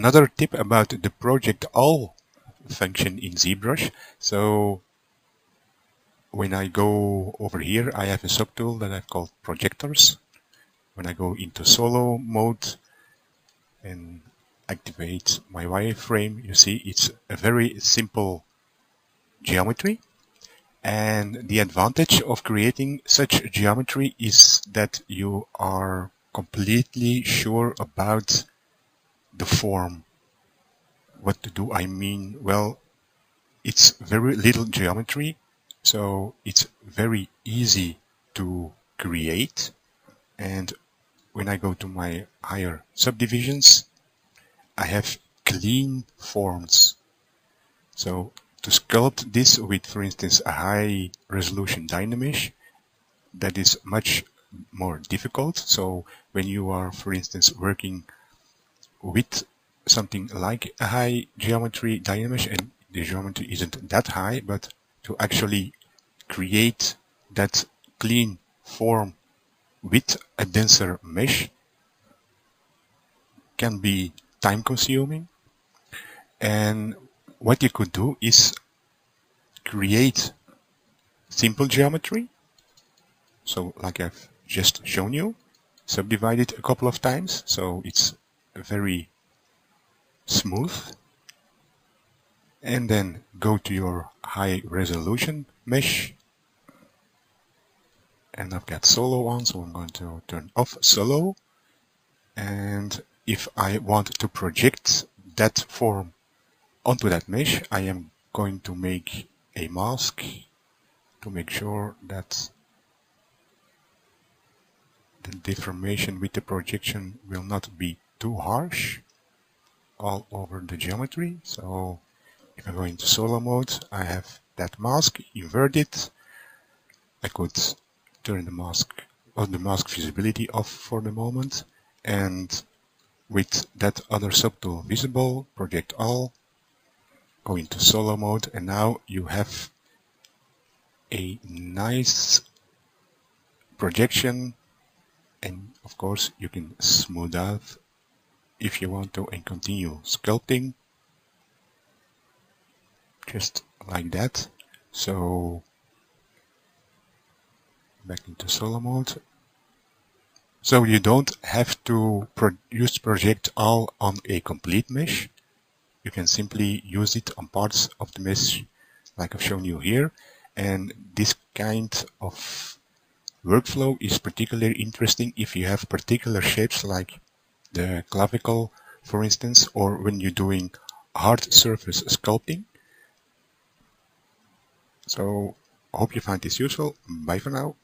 Another tip about the ProjectAll function in ZBrush. So when I go over here, I have a subtool that I've called projectors. When I go into solo mode and activate my wireframe, you see it's a very simple geometry. And the advantage of creating such geometry is that you are completely sure about the form. What do I mean? Well, it's very little geometry, so it's very easy to create. And when I go to my higher subdivisions, I have clean forms. So to sculpt this with, for instance, a high resolution Dynamesh, that is much more difficult. So when you are, for instance, working with something like a high geometry Dynamesh, and the geometry isn't that high, but to actually create that clean form with a denser mesh can be time consuming. And what you could do is create simple geometry. So like I've just shown you, subdivide it a couple of times so it's very smooth. And then go to your high resolution mesh. And I've got solo on, so I'm going to turn off solo. And if I want to project that form onto that mesh, I am going to make a mask to make sure that the deformation with the projection will not be too harsh all over the geometry. So if I go into solo mode, I have that mask inverted. I could turn the mask or the mask visibility off for the moment, and with that other subtool visible, ProjectAll, go into solo mode, and now you have a nice projection. And of course you can smooth out if you want to and continue sculpting just like that. So back into solo mode. So you don't have to use ProjectAll on a complete mesh. You can simply use it on parts of the mesh like I've shown you here. And this kind of workflow is particularly interesting if you have particular shapes like the clavicle, for instance, or when you're doing hard surface sculpting. So I hope you find this useful. Bye for now.